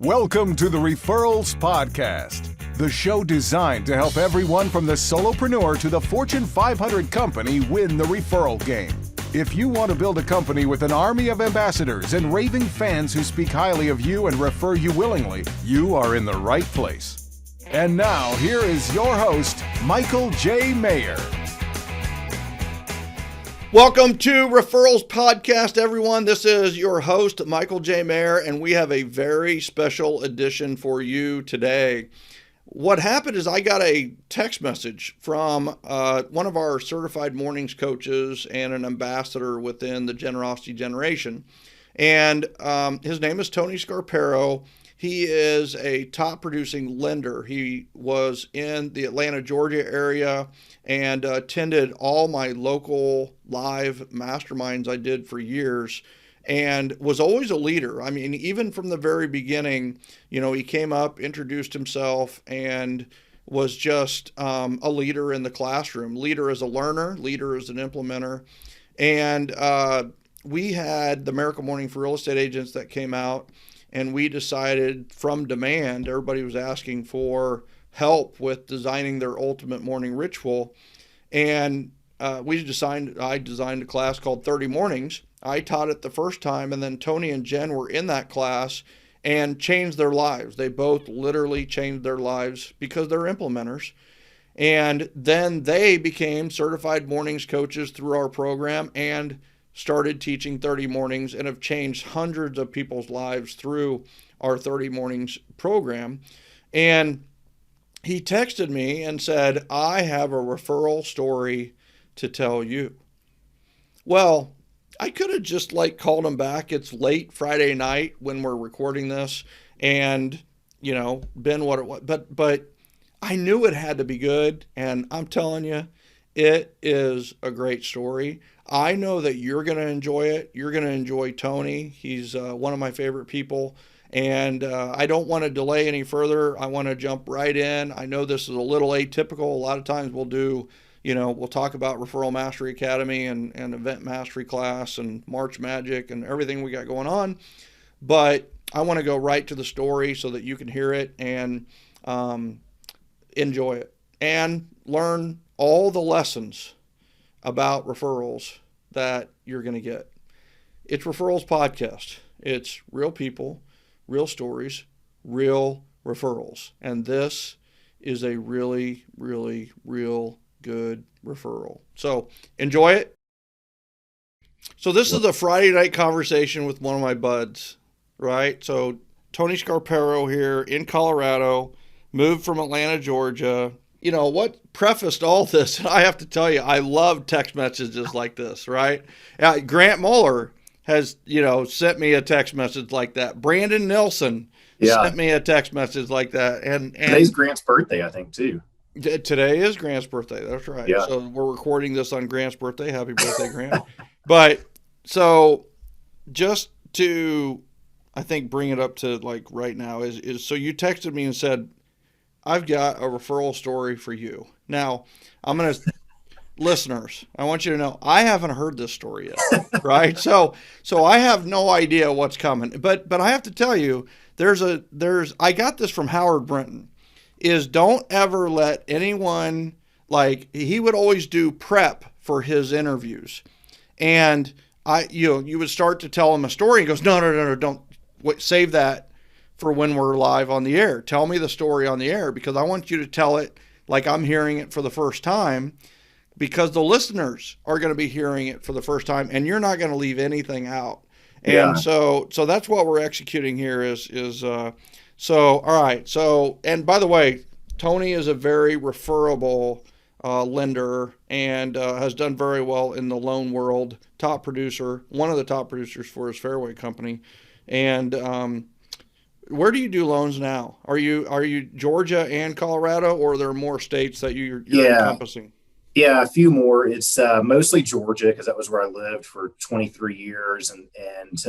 Welcome to the Referrals Podcast, the show designed to help everyone from the solopreneur to the Fortune 500 company win the referral game. If you want to build a company with an army of ambassadors and raving fans who speak highly of you and refer you willingly, you are in the right place. And now, here is your host, Michael J. Maher. Welcome to Referrals Podcast, everyone. This is your host, Michael J. Maher, and we have a very special edition for you today. What happened is I got a text message from one of our certified mornings coaches and an ambassador within the Generosity Generation. And his name is Tony Scarpero. He is a top producing lender. He was in the Atlanta, Georgia area and attended all my local live masterminds I did for years and was always a leader. I mean, even from the very beginning, you know, he came up, introduced himself, and was just a leader in the classroom, leader as a learner, leader as an implementer. And we had the Miracle Morning for Real Estate Agents that came out, and we decided from demand, everybody was asking for help with designing their ultimate morning ritual. And I designed a class called 30 Mornings. I taught it the first time, and then Tony and Jen were in that class and changed their lives. They both literally changed their lives because they're implementers. And then they became certified mornings coaches through our program and started teaching 30 Mornings and have changed hundreds of people's lives through our 30 Mornings program. And he texted me and said, I have a referral story to tell you. Well, I could have just called him back. It's late Friday night when we're recording this and, you know, been what it was. But I knew it had to be good. And I'm telling you, it is a great story. I know that you're going to enjoy it. You're going to enjoy Tony. He's one of my favorite people. And I don't want to delay any further. I want to jump right in. I know this is a little atypical. A lot of times we'll talk about Referral Mastery Academy and Event Mastery class and March Magic and everything we got going on. But I want to go right to the story so that you can hear it and enjoy it and learn all the lessons about referrals that you're going to get. It's Referrals Podcast. It's real people, real stories, real referrals. And this is a really, really, real good referral. So enjoy it. So this is a Friday night conversation with one of my buds, right? So Tony Scarpero here in Colorado, moved from Atlanta, Georgia. You know, what prefaced all this, I have to tell you, I love text messages like this, right? Grant Muller has, sent me a text message like that. Brandon Nelson sent me a text message like that. And today's Grant's birthday, I think, too. Today is Grant's birthday. That's right. Yeah. So we're recording this on Grant's birthday. Happy birthday, Grant. But so just to, I think, bring it up to right now is so you texted me and said, I've got a referral story for you. Now, listeners, I want you to know, I haven't heard this story yet, right? So I have no idea what's coming. But I have to tell you, I got this from Howard Brinton, is don't ever let anyone, he would always do prep for his interviews. And you would start to tell him a story. He goes, no, don't save that for when we're live on the air. Tell me the story on the air because I want you to tell it like I'm hearing it for the first time because the listeners are going to be hearing it for the first time and you're not going to leave anything out. And so that's what we're executing here all right. So, and by the way, Tony is a very referable lender and has done very well in the loan world, top producer, one of the top producers for his Fairway company. And, where do you do loans now? Are you Georgia and Colorado, or are there more states that you're encompassing? Yeah, a few more. It's mostly Georgia because that was where I lived for 23 years. And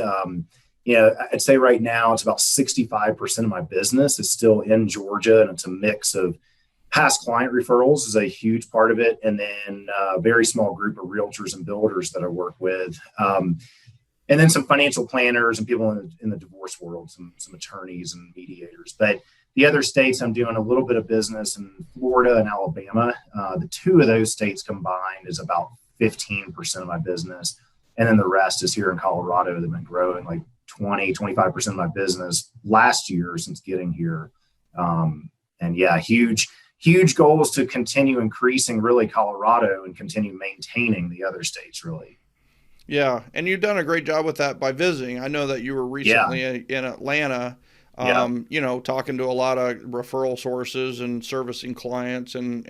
I'd say right now it's about 65% of my business is still in Georgia, and it's a mix of past client referrals is a huge part of it. And then a very small group of realtors and builders that I work with. and then some financial planners and people in the divorce world, some attorneys and mediators. But the other states, I'm doing a little bit of business in Florida and Alabama. The two of those states combined is about 15% of my business. And then the rest is here in Colorado. They've been growing like 25% of my business last year since getting here. And yeah, huge goals to continue increasing really Colorado and continue maintaining the other states really. Yeah. And you've done a great job with that by visiting. I know that you were recently in Atlanta, talking to a lot of referral sources and servicing clients and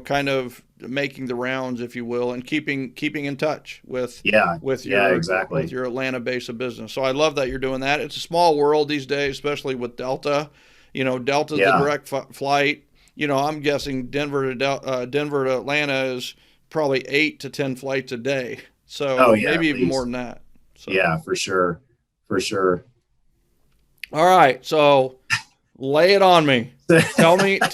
kind of making the rounds, if you will, and keeping in touch with your Atlanta base of business. So I love that you're doing that. It's a small world these days, especially with Delta. Delta's the direct flight. I'm guessing Denver to Atlanta is probably 8 to 10 flights a day. So maybe even more than that. So. Yeah, for sure. All right, so lay it on me. Tell me this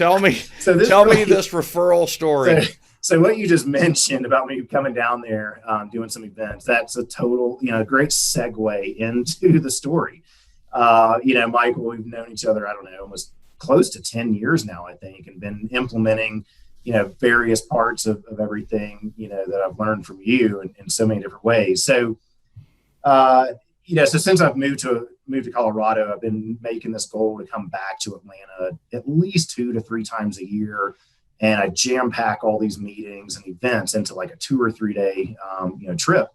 referral story. So what you just mentioned about me coming down there, doing some events, that's a total, great segue into the story. Michael, we've known each other, I don't know, almost close to 10 years now, I think, and been implementing, various parts of everything, that I've learned from you in so many different ways. So, so since I've moved to Colorado, I've been making this goal to come back to Atlanta at least 2 to 3 times a year. And I jam pack all these meetings and events into like a 2 or 3 day, trip.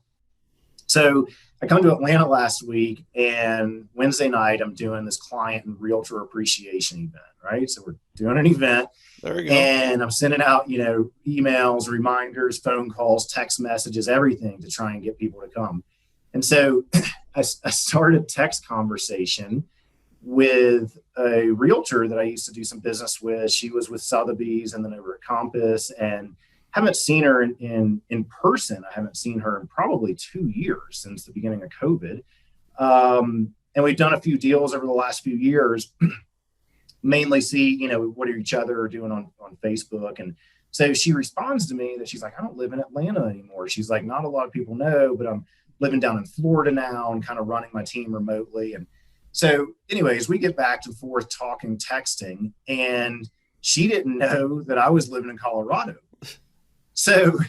So I come to Atlanta last week, and Wednesday night, I'm doing this client and realtor appreciation event, right? So we're doing an event. There we go. And I'm sending out, emails, reminders, phone calls, text messages, everything to try and get people to come. And so I started a text conversation with a realtor that I used to do some business with. She was with Sotheby's and then over at Compass, and haven't seen her in person. I haven't seen her in probably 2 years since the beginning of COVID. And we've done a few deals over the last few years, mainly see, what each other are doing on Facebook. And so she responds to me that she's like, I don't live in Atlanta anymore. She's like, not a lot of people know, but I'm living down in Florida now and kind of running my team remotely. And so anyways, we get back and forth talking, texting, and she didn't know that I was living in Colorado. So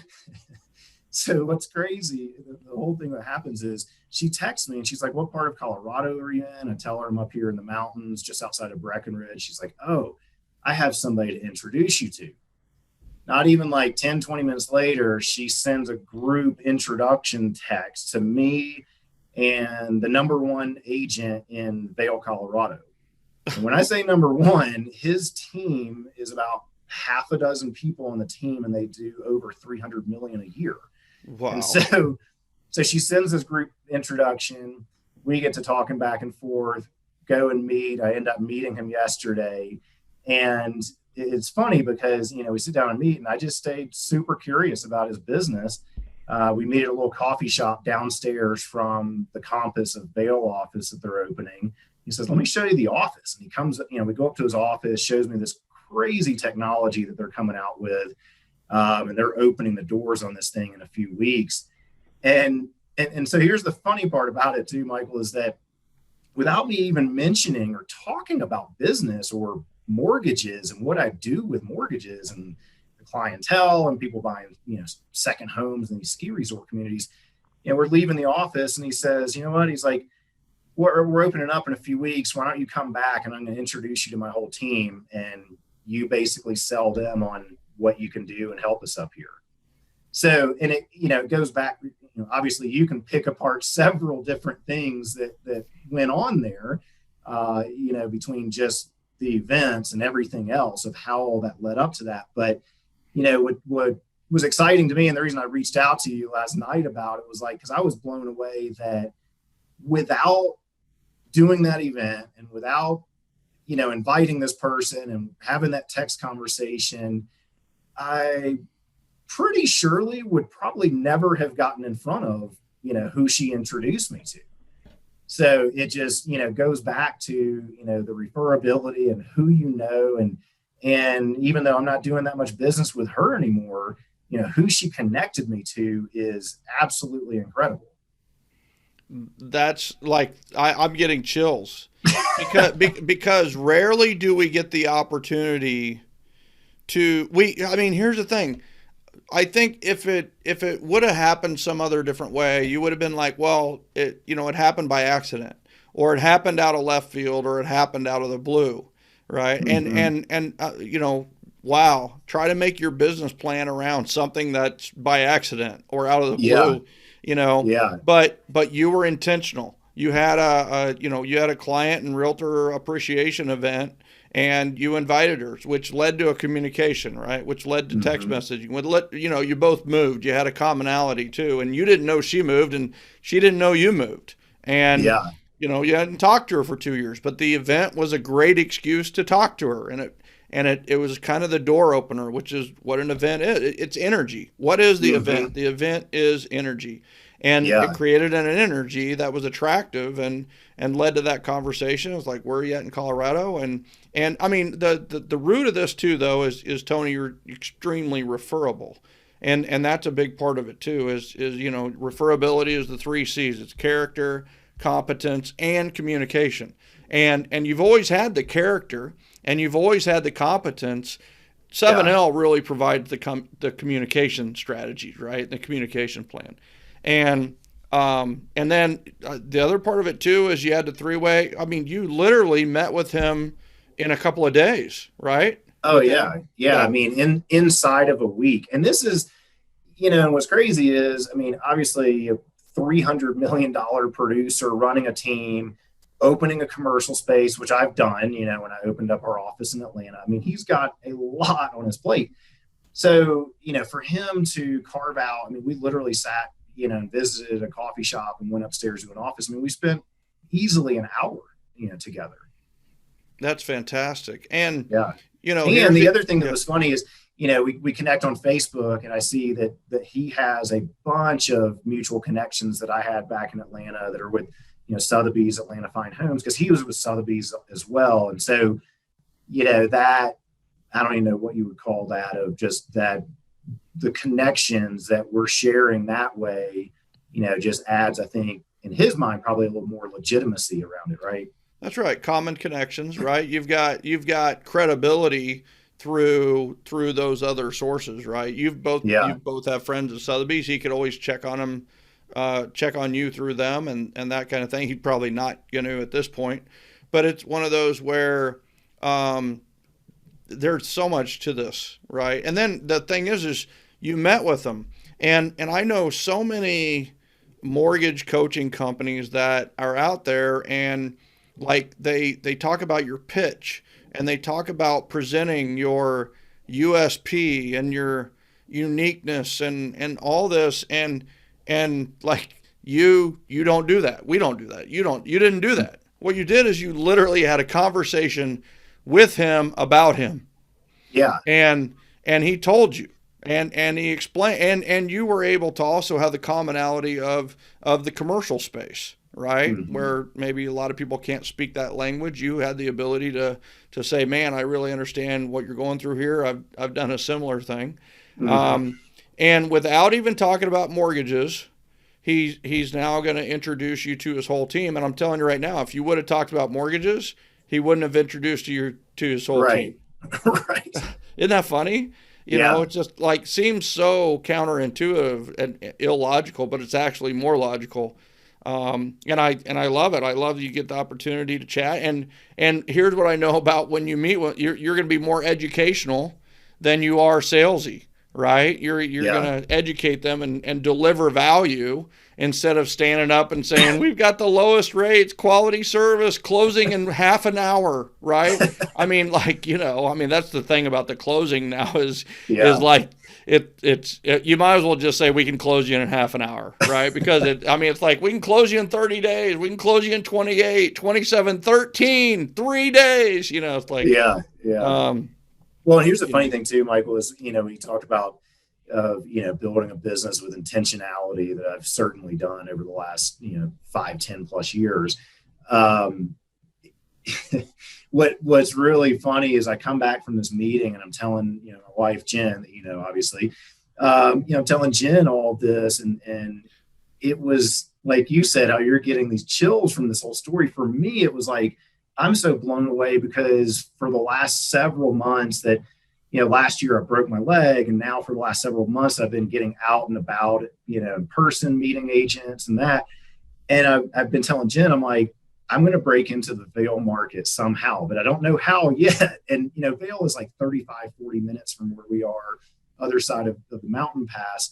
what's crazy, the whole thing that happens is she texts me and she's like, what part of Colorado are you in? I tell her I'm up here in the mountains just outside of Breckenridge. She's like, oh, I have somebody to introduce you to. Not even like 10, 20 minutes later, she sends a group introduction text to me and the number one agent in Vail, Colorado. And when I say number one, his team is about half a dozen people on the team, and they do over 300 million a year. Wow. And so she sends this group introduction. We get to talking back and forth, go and meet. I end up meeting him yesterday. And it's funny because, we sit down and meet, and I just stayed super curious about his business. We meet at a little coffee shop downstairs from the Compass of Vail office that they're opening. He says, let me show you the office. And he comes, we go up to his office, shows me this crazy technology that they're coming out with. And they're opening the doors on this thing in a few weeks. And so here's the funny part about it too, Michael, is that without me even mentioning or talking about business or mortgages and what I do with mortgages and the clientele and people buying, second homes in these ski resort communities, we're leaving the office, and he says, you know what? He's like, we're opening up in a few weeks. Why don't you come back and I'm going to introduce you to my whole team, and you basically sell them on what you can do and help us up here. So, and it goes back, obviously you can pick apart several different things that went on there, between just the events and everything else of how all that led up to that. But, what was exciting to me, and the reason I reached out to you last night about it was like, because I was blown away that without doing that event and without, inviting this person and having that text conversation, I pretty surely would probably never have gotten in front of, who she introduced me to. So it just, goes back to, the referability and who and even though I'm not doing that much business with her anymore, who she connected me to is absolutely incredible. that's like, I'm getting chills because rarely do we get the opportunity I mean, here's the thing. I think if it would have happened some other different way, you would have been like, well, it happened by accident, or it happened out of left field, or it happened out of the blue, right? And wow, try to make your business plan around something that's by accident or out of the blue, Yeah. But you were intentional. You had a client and realtor appreciation event, and you invited her, which led to a communication, right? Which led to text messaging. You both moved. You had a commonality too, and you didn't know she moved, and she didn't know you moved, and Yeah. you hadn't talked to her for 2 years. But the event was a great excuse to talk to her, and it was kind of the door opener, which is what an event is. It's energy. What is the event? The event is energy. And it created an energy that was attractive and led to that conversation. It was like, where are you at in Colorado? And I mean, the root of this too, though, is Tony, you're extremely referable. And that's a big part of it too, is referability is the 3 C's. It's character, competence, and communication. And you've always had the character and you've always had the competence. 7L really provides the communication strategies, right? The communication plan. And then the other part of it too is you had the 3-way. I mean, you literally met with him in a couple of days, right? Oh yeah. I mean, inside of a week. And this is, what's crazy is, I mean, obviously a $300 million producer running a team, opening a commercial space, which I've done, when I opened up our office in Atlanta. I mean, he's got a lot on his plate. So, for him to carve out, I mean, we literally sat, and visited a coffee shop and went upstairs to an office. I mean, we spent easily an hour, together. That's fantastic. And, and the other thing that was funny is, we connect on Facebook, and I see that he has a bunch of mutual connections that I had back in Atlanta that are with, Sotheby's, Atlanta Fine Homes, because he was with Sotheby's as well. And so, that, I don't even know what you would call that, of just that, the connections that we're sharing that way, just adds, I think, in his mind, probably a little more legitimacy around it, right? That's right. Common connections, right? You've got credibility through those other sources, right? You both have friends at Sotheby's. He could always check on you through them and that kind of thing. He'd probably not, at this point, but it's one of those where there's so much to this, right? And then the thing is you met with them, and I know so many mortgage coaching companies that are out there, and like they talk about your pitch, and they talk about presenting your USP and your uniqueness and all this, and like you don't do that. We don't do that. You didn't do that. What you did is you literally had a conversation with him about him. Yeah. And he told you, and he explained, and you were able to also have the commonality of the commercial space, right? Where maybe a lot of people can't speak that language. You had the ability to say, man, I really understand what you're going through here. I've done a similar thing. And without even talking about mortgages, he's now going to introduce you to his whole team. And I'm telling you right now, if you would have talked about mortgages, he wouldn't have introduced you to his whole team. Right. Isn't that funny? You know, it's just like seems so counterintuitive and illogical, but it's actually more logical. And I love it. I love that you get the opportunity to chat. And here's what I know about when you meet with you're going to be more educational than you are salesy, right? You're going to educate them and deliver value instead of standing up and saying, we've got the lowest rates, quality service, closing in half an hour, right? I mean, like, that's the thing about the closing now is like, it's you might as well just say we can close you in half an hour, right? Because it's like we can close you in 30 days, we can close you in 28, 27, 13, 3 days, it's like, well, and here's the funny thing too, Michael, is, we talked about, building a business with intentionality that I've certainly done over the last, 5, 10 plus years. What's really funny is I come back from this meeting and I'm telling, my wife, Jen, obviously, I'm telling Jen all of this, and it was like you said, how you're getting these chills from this whole story. For me, it was like, I'm so blown away because for the last several months that, last year I broke my leg, and now for the last several months, I've been getting out and about, in person, meeting agents and that. And I've been telling Jen, I'm like, I'm going to break into the Vail market somehow, but I don't know how yet. And, Vail is like 35, 40 minutes from where we are, other side of the mountain pass.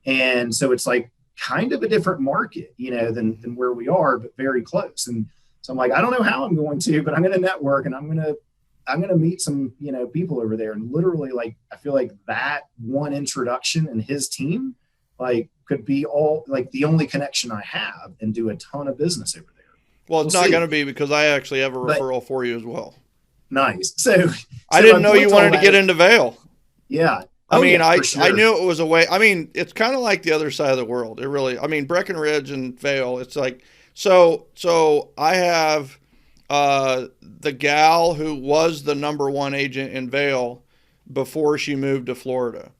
And so it's like kind of a different market, than where we are, but very close. And so I'm like, I don't know how I'm going to, but I'm going to network, and I'm going to meet some, people over there. And literally, like, I feel like that one introduction and his team, like, could be all like the only connection I have, and do a ton of business over there. Well, it's not going to be, because I actually have a referral for you as well. Nice. So I didn't know you wanted to get into Vail. Yeah. I knew it was a way. I mean, it's kind of like the other side of the world. It really, Breckenridge and Vail, it's like, so I have the gal who was the number one agent in Vail before she moved to Florida.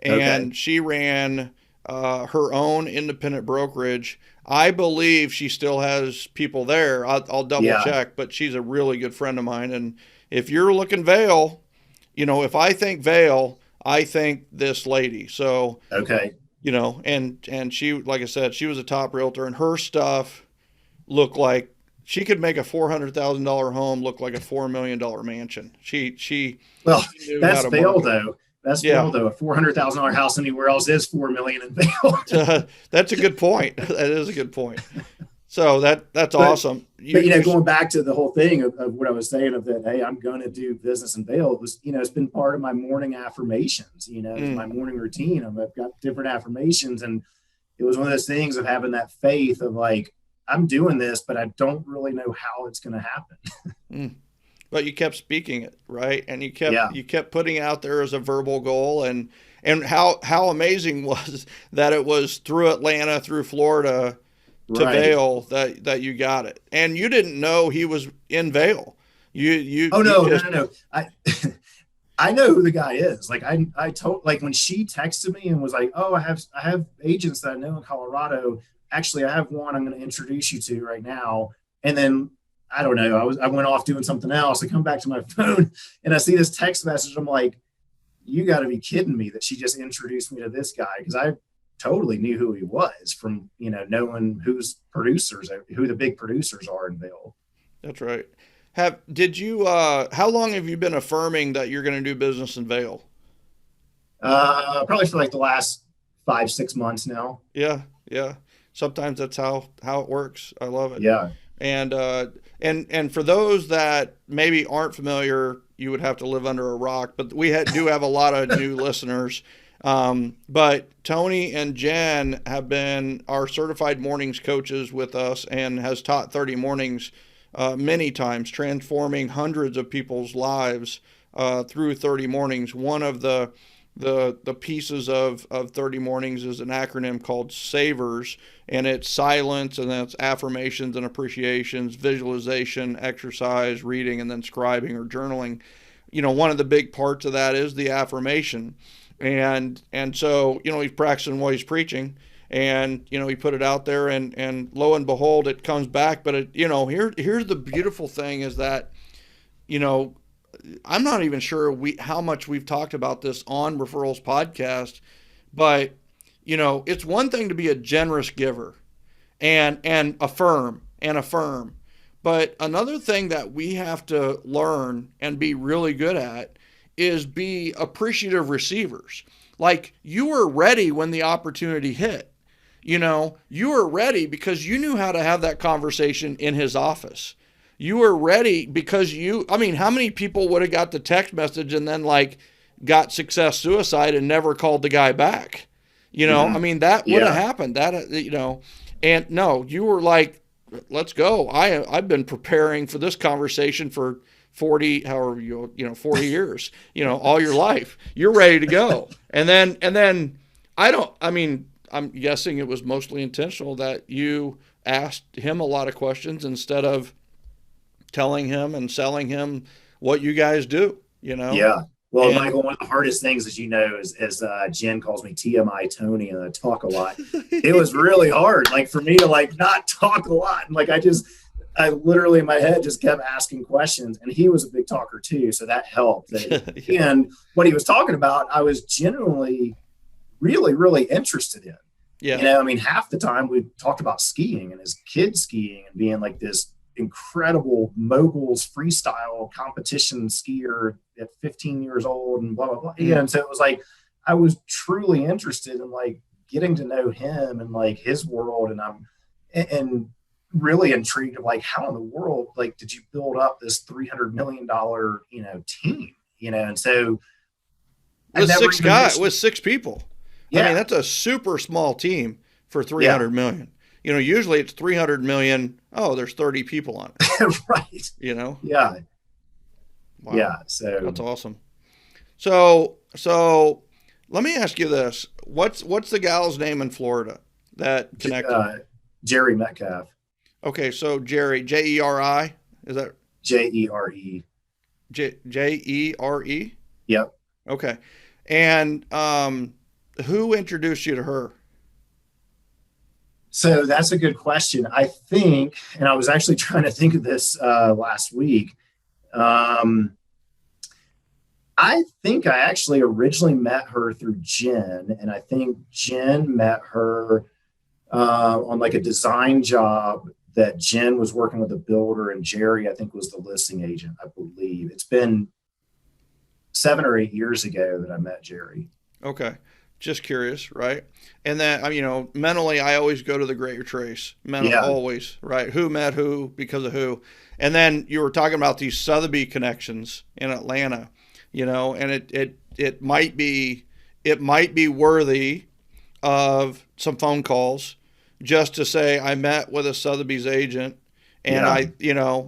And she ran her own independent brokerage. I believe she still has people there. I'll double check, but she's a really good friend of mine. And if you're looking Vail, if I think Vail, I think this lady. So, and she, like I said, she was a top realtor, and her stuff looked like she could make a $400,000 home look like a $4 million mansion. That's Vail though. That's Vail though. A $400,000 house anywhere else is $4 million in Vail. That's a good point. That is a good point. So that's awesome. Going back to the whole thing of what I was saying of that, hey, I'm going to do business in Vail. It was, it's been part of my morning affirmations, my morning routine. I've got different affirmations, and it was one of those things of having that faith of like, I'm doing this, but I don't really know how it's going to happen. But you kept speaking it, right? And you kept putting it out there as a verbal goal, and how amazing was that it was through Atlanta, through Florida, to Vail that you got it. And you didn't know he was in Vail. No. I know who the guy is. Like I told, like when she texted me and was like, oh, I have agents that I know in Colorado. Actually, I have one I'm going to introduce you to right now. And then I don't know, I went off doing something else. I come back to my phone and I see this text message. I'm like, you got to be kidding me that she just introduced me to this guy. Because I totally knew who he was from, knowing who the big producers are in Vail. That's right. How long have you been affirming that you're going to do business in Vail? Probably for like the last 5-6 months now. Yeah. Sometimes that's how it works. I love it. Yeah. And for those that maybe aren't familiar, you would have to live under a rock, but we do have a lot of new listeners. But Tony and Jen have been our certified mornings coaches with us, and has taught 30 mornings many times, transforming hundreds of people's lives through 30 mornings. One of the pieces of 30 mornings is an acronym called SAVERS, and it's silence, and that's affirmations and appreciations, visualization, exercise, reading, and then scribing or journaling. One of the big parts of that is the affirmation. And so, he's practicing while he's preaching, and, he put it out there, and lo and behold, it comes back. But here's the beautiful thing is that, I'm not even sure how much we've talked about this on Referrals podcast, but it's one thing to be a generous giver and affirm. But another thing that we have to learn and be really good at is be appreciative receivers. Like, you were ready when the opportunity hit. You were ready because you knew how to have that conversation in his office. You were ready because how many people would have got the text message and then got success suicide and never called the guy back? That would have happened. And no, you were like, let's go. I've been preparing for this conversation for 40 years, all your life. You're ready to go. And then I'm guessing it was mostly intentional that you asked him a lot of questions instead of telling him and selling him what you guys do, Yeah. Well, Michael, one of the hardest things, as you know, is as Jen calls me TMI Tony, and I talk a lot. It was really hard, like for me to like not talk a lot. And like I literally in my head just kept asking questions, and he was a big talker too, so that helped. Yeah. And what he was talking about, I was genuinely really, really interested in. Yeah. You know, I mean, half the time we talked about skiing and his kids skiing and being like this incredible moguls freestyle competition skier at 15 years old and blah, blah, blah. Yeah. And so it was like, I was truly interested in like getting to know him and like his world. And really intrigued of like, how in the world, like, did you build up this $300 million, team, and so with 6 people. Yeah. I mean, that's a super small team for 300 million. Usually it's 300 million. Oh, there's 30 people on it. Right. Yeah. Wow. Yeah. So that's awesome. So let me ask you this. What's the gal's name in Florida that connected? Jerry Metcalf. Okay. So Jerry, Jeri, is that? Jere. Jere? Yep. Okay. And, who introduced you to her? So that's a good question. I think, and I was actually trying to think of this last week. I think I actually originally met her through Jen, and I think Jen met her on like a design job that Jen was working with a builder, and Jerry, I think, was the listing agent, I believe. It's been 7 or 8 years ago that I met Jerry. Okay. Just curious, right? And then, mentally, I always go to the Great Trace. Always, right? Who met who, because of who. And then you were talking about these Sotheby's connections in Atlanta, and it might be worthy of some phone calls just to say I met with a Sotheby's agent, and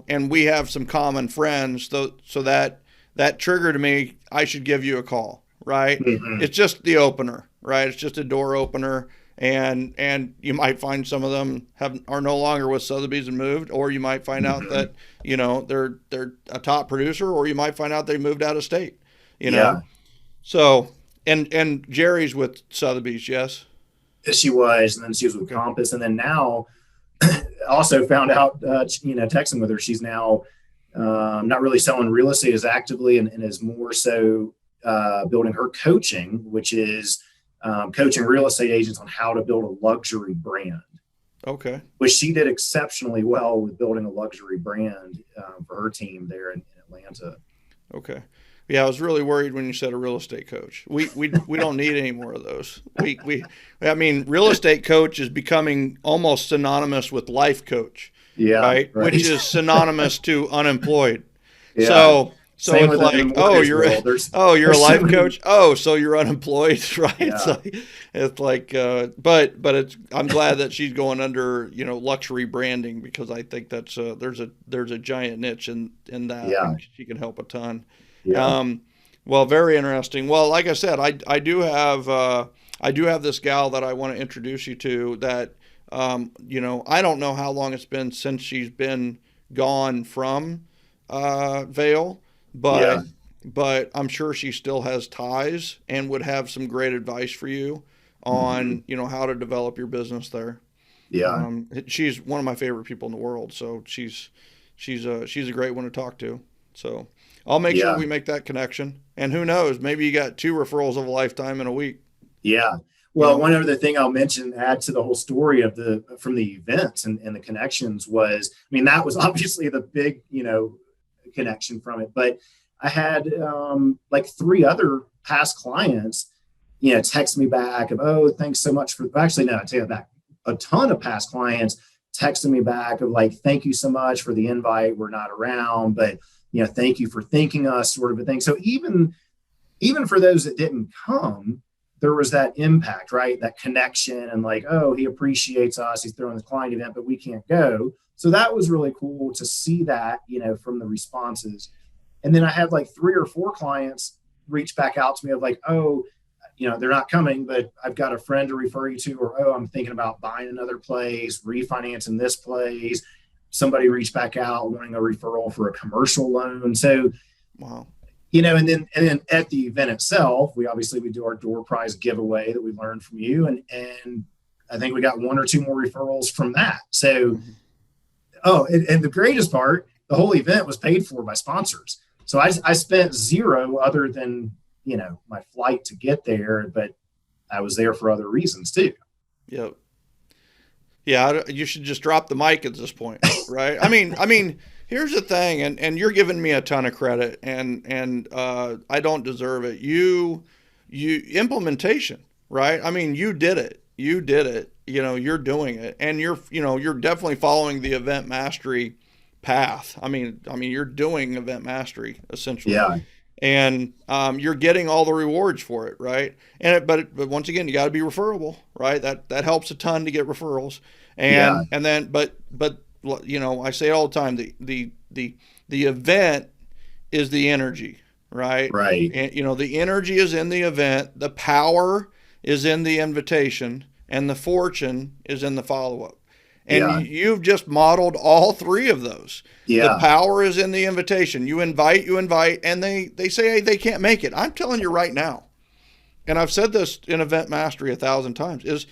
and we have some common friends, so that triggered me. I should give you a call. Right. Mm-hmm. It's just the opener, right? It's just a door opener. And you might find some of them are no longer with Sotheby's and moved, or you might find out that, they're a top producer, or you might find out they moved out of state, know? So, and Jerry's with Sotheby's. Yes. She was, and then she was with Compass. And then now also found out, texting with her, she's now not really selling real estate as actively and is more so building her coaching, which is coaching real estate agents on how to build a luxury brand. Okay. Which she did exceptionally well with building a luxury brand for her team there in Atlanta. Okay. Yeah, I was really worried when you said a real estate coach. We don't need any more of those. Real estate coach is becoming almost synonymous with life coach. Yeah. Right? Which is synonymous to unemployed. Yeah. So it's like, you're a life coach. Oh, so you're unemployed, right? Yeah. It's like, but I'm glad that she's going under, luxury branding, because I think that's there's a giant niche in that. Yeah. She can help a ton. Yeah. Well, very interesting. Well, like I said, I do have this gal that I want to introduce you to that, I don't know how long it's been since she's been gone from Vail. But I'm sure she still has ties and would have some great advice for you on, how to develop your business there. Yeah. She's one of my favorite people in the world. So she's a great one to talk to. So I'll make sure we make that connection. And who knows, maybe you got 2 referrals of a lifetime in a week. Yeah. Well, one other thing I'll mention, add to the whole story from the events and the connections was, that was obviously the big, connection from it, but I had like 3 other past clients text me back of, oh, thanks so much for, actually no, I take it back, a ton of past clients texting me back of like, thank you so much for the invite, we're not around, but thank you for thinking us, sort of a thing. So even for those that didn't come, there was that impact, right? That connection, and like, oh, he appreciates us, he's throwing the client event, but we can't go. So that was really cool to see that, from the responses. And then I had like 3 or 4 clients reach back out to me of like, oh, they're not coming, but I've got a friend to refer you to, or, oh, I'm thinking about buying another place, refinancing this place. Somebody reached back out wanting a referral for a commercial loan. So wow. and then at the event itself, we do our door prize giveaway that we learned from you. And I think we got one or two more referrals from that. So, and the greatest part, the whole event was paid for by sponsors. So I spent zero other than, my flight to get there, but I was there for other reasons too. Yep. Yeah. You should just drop the mic at this point. Right. I mean, here's the thing, and you're giving me a ton of credit, and I don't deserve it. You implementation, right? I mean, you did it. You're doing it, and you're definitely following the event mastery path. I mean, you're doing event mastery essentially. Yeah. And you're getting all the rewards for it, right? But once again, you got to be referable, right? That helps a ton to get referrals, and then but I say it all the time. The event is the energy, right? Right. And the energy is in the event. The power is in the invitation, and the fortune is in the follow-up. And you've just modeled all three of those. Yeah. The power is in the invitation. You invite, and they say, hey, they can't make it. I'm telling you right now, and I've said this in Event Mastery 1,000 times, is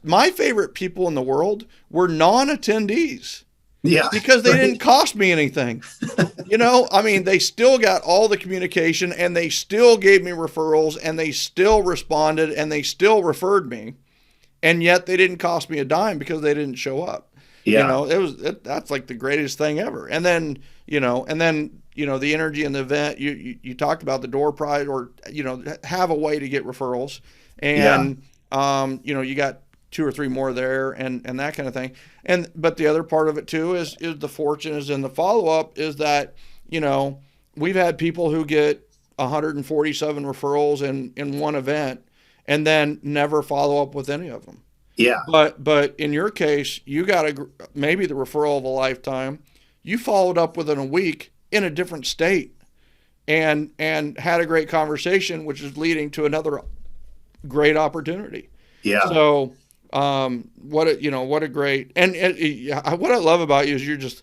my favorite people in the world were non-attendees. Yeah. Because they didn't cost me anything. They still got all the communication, and they still gave me referrals, and they still responded, and they still referred me. And yet they didn't cost me a dime because they didn't show up. Yeah. That's like the greatest thing ever. And then, the energy in the event, you talked about the Doorprize, or, have a way to get referrals. And, you got 2 or 3 more there and that kind of thing. But the other part of it too is the fortune is in the follow-up, is that, we've had people who get 147 referrals in one event and then never follow up with any of them. Yeah. But in your case, you got maybe the referral of a lifetime. You followed up within a week in a different state and had a great conversation, which is leading to another great opportunity. Yeah. So, what a great, and what I love about you is you're just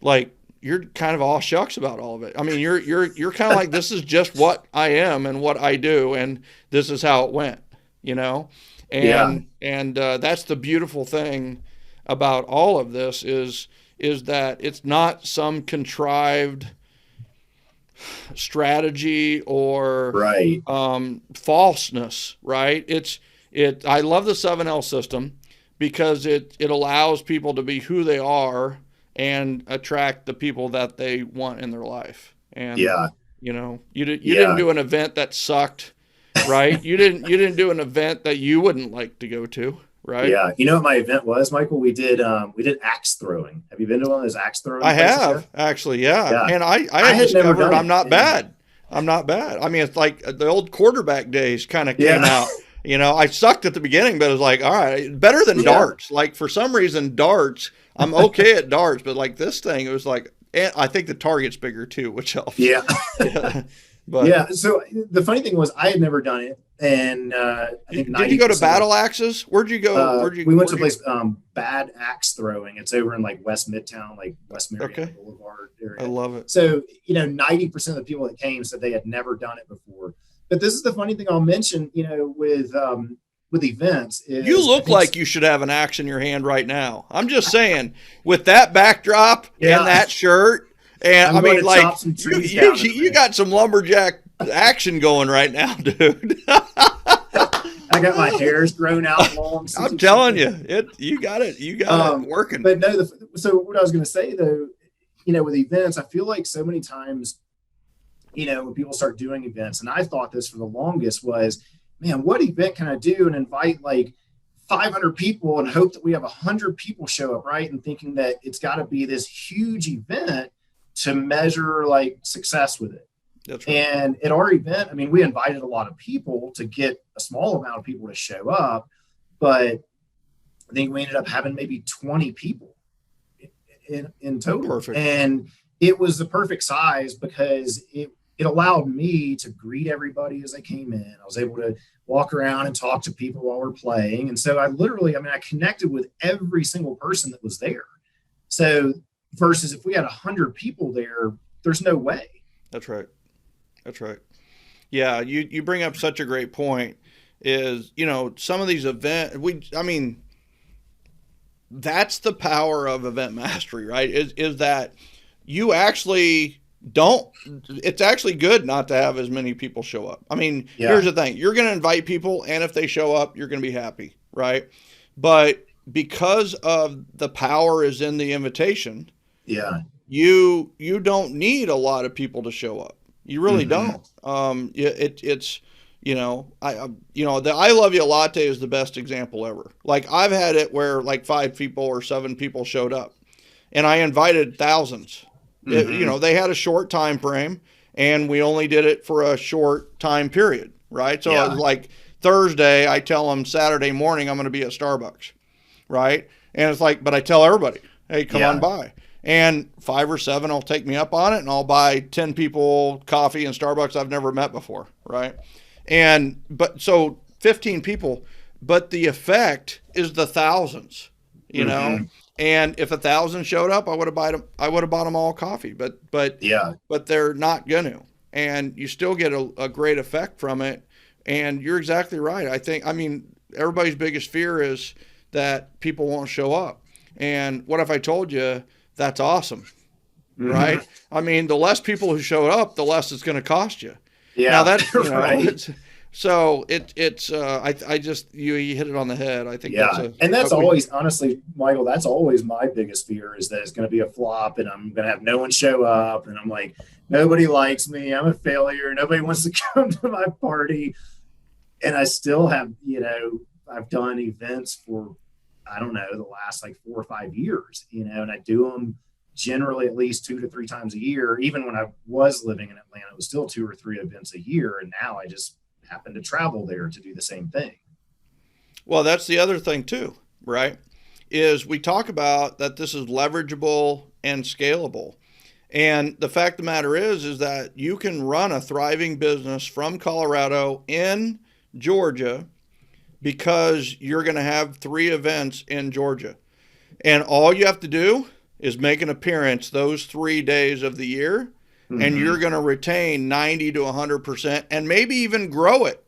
like, you're kind of all shucks about all of it. I mean, you're kind of like, this is just what I am and what I do, and this is how it went, and that's the beautiful thing about all of this is that it's not some contrived strategy or falseness, right? I love the 7L system because it allows people to be who they are and attract the people that they want in their life. And you didn't do an event that sucked, right? you didn't do an event that you wouldn't like to go to, right? Yeah. You know what my event was, Michael? We did axe throwing. Have you been to one of those axe throwing? I have actually, yeah. And I had discovered I'm not bad. I'm not bad. I mean, it's like the old quarterback days kind of came out. I sucked at the beginning, but it was like, all right, better than darts. Like for some reason, darts, I'm okay at darts, but like this thing, it was like, and I think the target's bigger too, which helps. Yeah. But so the funny thing was I had never done it. And I think did you go to Battle Axes? Where'd you go? We went to a place, Bad Axe Throwing. It's over in like West Midtown, like West Marietta Boulevard area. I love it. So, 90% of the people that came said they had never done it before. But this is the funny thing I'll mention, with events. You look like you should have an axe in your hand right now. I'm just saying, with that backdrop and that shirt, and I mean, like, you got some lumberjack action going right now, dude. I got my hairs grown out long. I'm telling you, you got it working. But no, so what I was going to say though, with events, I feel like so many times, when people start doing events, and I thought this for the longest was, man, what event can I do and invite like 500 people and hope that we have 100 people show up, right? And thinking that it's got to be this huge event to measure like success with it. That's right. And at our event, I mean, we invited a lot of people to get a small amount of people to show up, but I think we ended up having maybe 20 people in total. Perfect. And it was the perfect size because it allowed me to greet everybody as they came in. I was able to walk around and talk to people while we're playing. And so I connected with every single person that was there. So versus if we had 100 people there, there's no way. That's right. That's right. Yeah, you bring up such a great point. Is some of these I mean, that's the power of event mastery, right? Is that you actually don't. It's actually good not to have as many people show up. I mean, here's Yeah. the thing: you're going to invite people, and if they show up, you're going to be happy, right? But because of the power is in the invitation, Yeah. you don't need a lot of people to show up. You really Hmm. don't. It's the I love you latte is the best example ever. Like I've had it where like 5 people or 7 people showed up, and I invited thousands. Hmm. They had a short time frame, and we only did it for a short time period, right? So it was Yeah. like Thursday. I tell them Saturday morning I'm going to be at Starbucks, right? And it's like, but I tell everybody, hey, come on Yeah. by. And 5 or 7 will take me up on it, and I'll buy 10 people coffee in Starbucks I've never met before, right? But so 15 people, but the effect is the thousands, you know. Hmm. And if 1,000 showed up, I would have bought them all coffee, Yeah. but they're not gonna, and you still get a great effect from it. And you're exactly right. I mean, everybody's biggest fear is that people won't show up. And what if I told you that's awesome, Hmm. right? I mean, the less people who show up, the less it's going to cost you. Now Yeah. that Right. it's so it's I just you hit it on the head. I think that's Yeah. And that's we always, honestly, Michael, that's always my biggest fear is that it's going to be a flop and I'm going to have no one show up. And I'm like, nobody likes me. I'm a failure. Nobody wants to come to my party. And I still have, I've done events for, I don't know, the last like 4 or 5 years, and I do them generally at least 2 to 3 times a year. Even when I was living in Atlanta, it was still 2 or 3 events a year. And now I just happen to travel there to do the same thing. well, that's the other thing too, right? Is we talk about that this is leverageable and scalable. And the fact of the matter is that you can run a thriving business from Colorado in Georgia because you're going to have 3 events in Georgia. And all you have to do is make an appearance those 3 days of the year, and Mm-hmm. you're going to retain 90 to 100% and maybe even grow it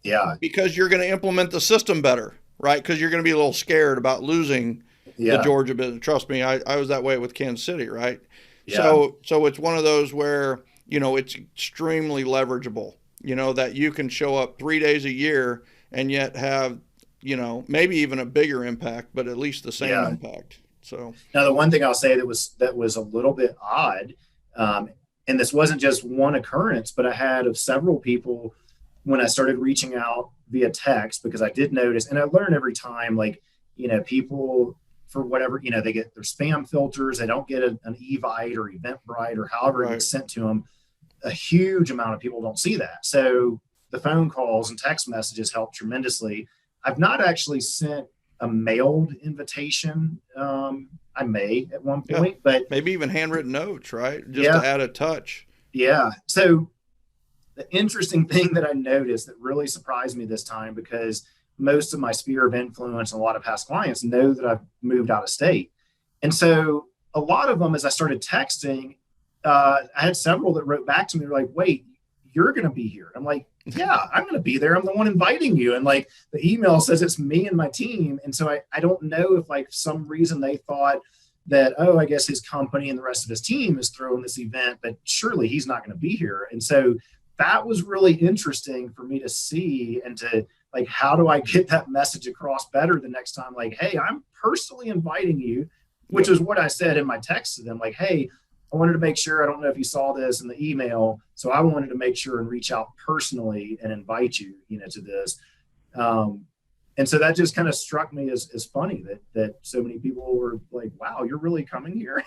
Yeah. because you're going to implement the system better, right? Because you're going to be a little scared about losing the Yeah. Georgia business. Trust me, I was that way with Kansas City, right? Yeah. So it's one of those where, it's extremely leverageable, that you can show up 3 days a year and yet have, maybe even a bigger impact, but at least the same Yeah. impact. So, Now, the one thing I'll say that was a little bit odd, um, and this wasn't just one occurrence, but I had of several people when I started reaching out via text because I did notice, and I learn every time, like, people for whatever, they get their spam filters, they don't get an Evite or Eventbrite or however it right. gets sent to them. A huge amount of people don't see that. So the phone calls and text messages help tremendously. I've not actually sent a mailed invitation. I may at one Yeah. point, but Maybe even handwritten notes, right? Just yeah, to add a touch. yeah. So the interesting thing that I noticed that really surprised me this time, because most of my sphere of influence and a lot of past clients know that I've moved out of state. And so a lot of them, as I started texting, I had several that wrote back to me, they're like, wait, you're going to be here. I'm like, yeah, I'm going to be there. I'm the one inviting you. And like the email says it's me and my team. And so I don't know if like some reason they thought that, oh, I guess his company and the rest of his team is throwing this event, but surely he's not going to be here. And so that was really interesting for me to see and to like, how do I get that message across better the next time? Like, hey, I'm personally inviting you, which Yep. is what I said in my text to them. Like, hey, I wanted to make sure, I don't know if you saw this in the email. So I wanted to make sure and reach out personally and invite you, to this. And so that just kind of struck me as funny that so many people were like, wow, you're really coming here.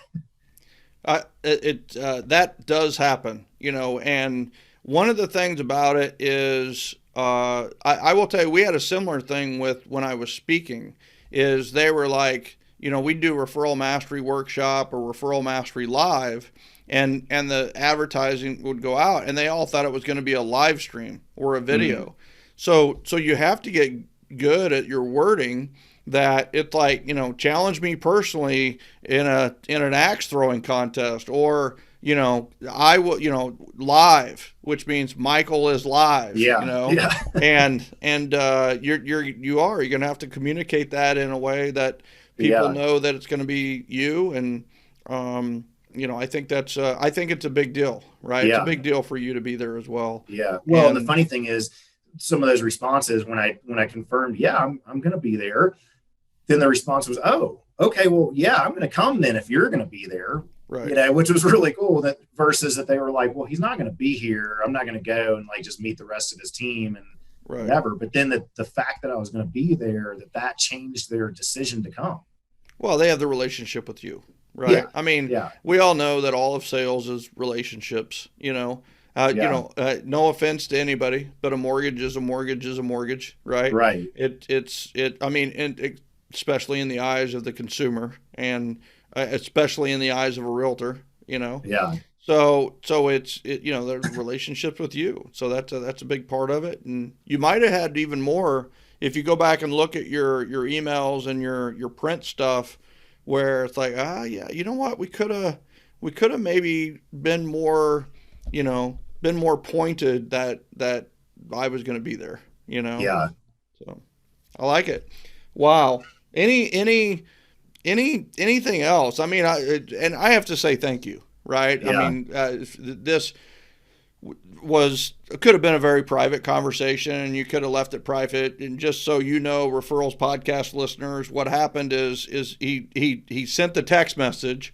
That does happen, and one of the things about it is, I will tell you, we had a similar thing with when I was speaking, is they were like, we do referral mastery workshop or referral mastery live, and the advertising would go out, and they all thought it was going to be a live stream or a video. Mm-hmm. So you have to get good at your wording, that it's like, challenge me personally in an axe throwing contest, or I will, live, which means Michael is live, Yeah. Yeah. and you're going to have to communicate that in a way that people Yeah. know that it's going to be you. And, I think I think it's a big deal, right? It's a Yeah. big deal for you to be there as well. Yeah. Well, and the And funny thing is, some of those responses when I confirmed, yeah, I'm going to be there, then the response was, oh, okay, well, yeah, I'm going to come then if you're going to be there, right. which was really cool. That versus that they were like, well, he's not going to be here. I'm not going to go and like just meet the rest of his team and Right. whatever. But then the fact that I was going to be there, that changed their decision to come. Well, they have the relationship with you, right? Yeah. I mean, Yeah. we all know that all of sales is relationships, Yeah. No offense to anybody, but a mortgage is a mortgage is a mortgage, right? Right. I mean, especially in the eyes of the consumer, and especially in the eyes of a realtor, Yeah. So the relationships with you. So that's a big part of it. And you might have had even more if you go back and look at your emails and your print stuff, where it's like, yeah, you know what, we could have maybe been more, been more pointed that I was going to be there, Yeah. So I like it. Wow. Anything else? I mean, I have to say thank you, right? Yeah. I mean, this could have been a very private conversation, and you could have left it private. And just so you know, Referrals podcast listeners, what happened is he sent the text message.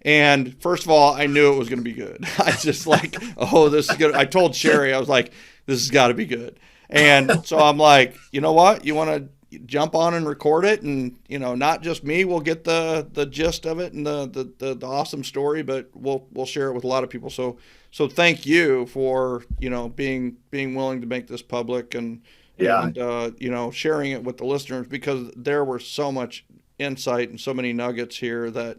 And first of all, I knew it was going to be good. I just like, oh, this is good. I told Sherry, I was like, this has got to be good. And so I'm like, you know what? You want to jump on and record it, and not just me will get the gist of it and the awesome story, but we'll share it with a lot of people. So thank you for being willing to make this public and sharing it with the listeners, because there were so much insight and so many nuggets here that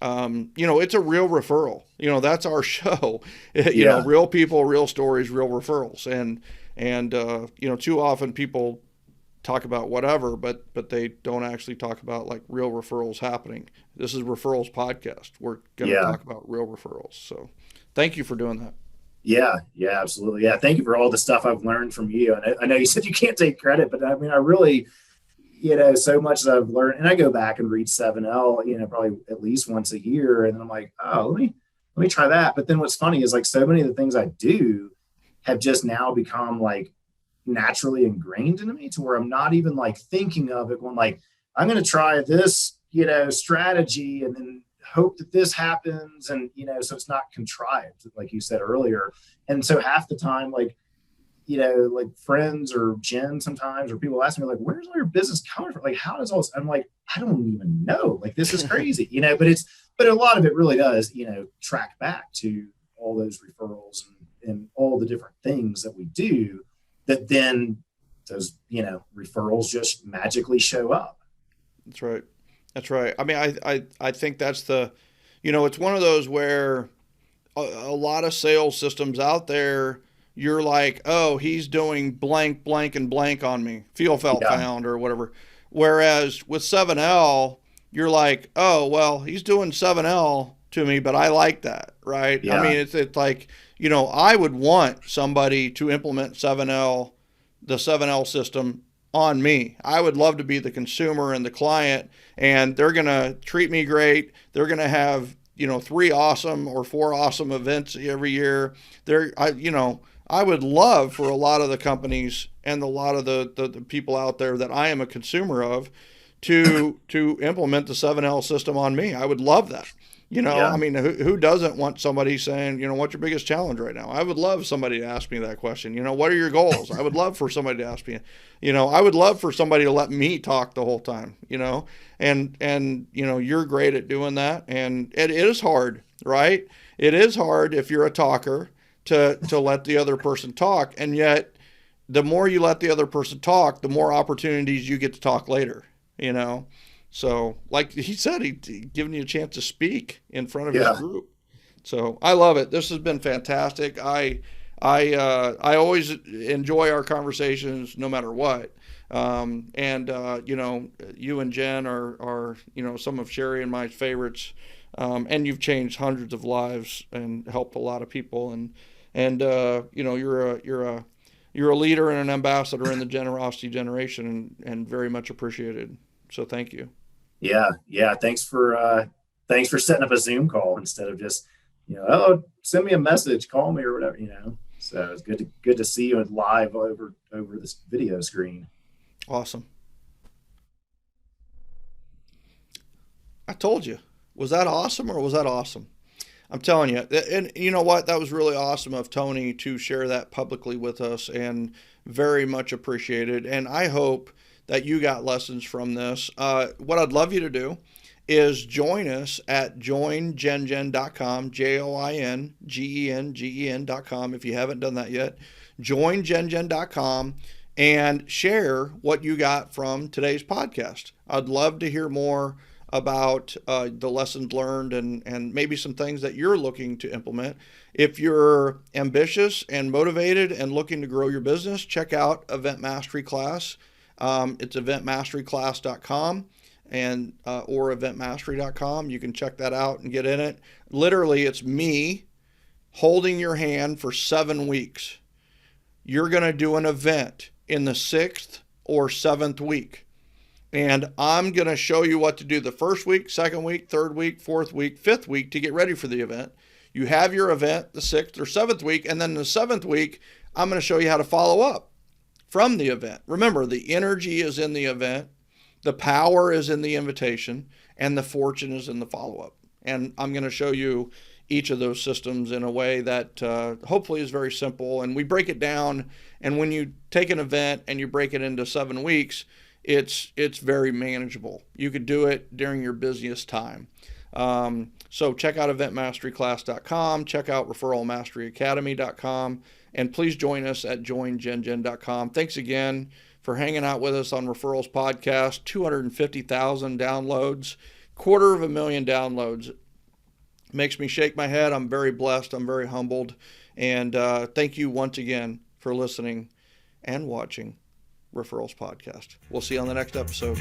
it's a real referral. That's our show. Real people, real stories, real referrals. And too often people talk about whatever, but they don't actually talk about like real referrals happening. This is Referrals podcast. We're going to talk about real referrals. So thank you for doing that. Yeah, absolutely. Yeah. Thank you for all the stuff I've learned from you. And I know you said you can't take credit, but I mean, I really, so much that I've learned, and I go back and read 7L, probably at least once a year. And then I'm like, oh, let me try that. But then what's funny is like so many of the things I do have just now become like naturally ingrained into me, to where I'm not even like thinking of it going like, I'm going to try this, strategy and then hope that this happens. And, so it's not contrived, like you said earlier. And so half the time, like friends or Jen sometimes, or people ask me like, where's all your business coming from? Like, how does all this? I'm like, I don't even know. Like, this is crazy, but a lot of it really does, track back to all those referrals and all the different things that we do, that then those, referrals just magically show up. That's right. I mean, I think that's it's one of those where a lot of sales systems out there, you're like, oh, he's doing blank, blank, and blank on me, felt, found, or whatever. Whereas with 7L, you're like, oh, well, he's doing 7L to me, but I like that, right? Yeah. I mean, it's like, I would want somebody to implement the 7L system on me. I would love to be the consumer and the client, and they're going to treat me great. They're going to have, 3 awesome or 4 awesome events every year. I would love for a lot of the companies and a lot of the people out there that I am a consumer of to implement the 7L system on me. I would love that. I mean, who doesn't want somebody saying, what's your biggest challenge right now? I would love somebody to ask me that question. What are your goals? I would love for somebody to ask me, I would love for somebody to let me talk the whole time, and you're great at doing that. And it is hard, right? It is hard if you're a talker to let the other person talk. And yet the more you let the other person talk, the more opportunities you get to talk later, So like he said, he's giving you a chance to speak in front of his group. So I love it. This has been fantastic. I always enjoy our conversations no matter what. You and Jen are some of Sherry and my favorites And you've changed hundreds of lives and helped a lot of people. And you're a leader and an ambassador in the generosity generation, and very much appreciated. So thank you. Yeah. Thanks for setting up a Zoom call instead of just, oh, send me a message, call me or whatever, So it's good to see you live over this video screen. Awesome. I told you. Was that awesome or was that awesome? I'm telling you. And you know what? That was really awesome of Tony to share that publicly with us, and very much appreciated. And I hope that you got lessons from this. What I'd love you to do is join us at joingengen.com, joingengen.com. If you haven't done that yet, joingengen.com, and share what you got from today's podcast. I'd love to hear more about the lessons learned and maybe some things that you're looking to implement. If you're ambitious and motivated and looking to grow your business, check out Event Mastery Class. It's eventmasteryclass.com and or eventmastery.com. You can check that out and get in it. Literally, it's me holding your hand for 7 weeks. You're going to do an event in the 6th or 7th week. And I'm going to show you what to do the first week, second week, third week, fourth week, fifth week to get ready for the event. You have your event the 6th or 7th week, and then the 7th week, I'm going to show you how to follow up from the event. Remember, the energy is in the event, the power is in the invitation, and the fortune is in the follow-up. And I'm going to show you each of those systems in a way that hopefully is very simple. And we break it down, and when you take an event and you break it into 7 weeks, it's very manageable. You could do it during your busiest time. So check out eventmasteryclass.com, check out referralmasteryacademy.com, and please join us at joingengen.com. Thanks again for hanging out with us on Referrals Podcast. 250,000 downloads, 250,000 downloads. Makes me shake my head. I'm very blessed. I'm very humbled. And thank you once again for listening and watching Referrals Podcast. We'll see you on the next episode.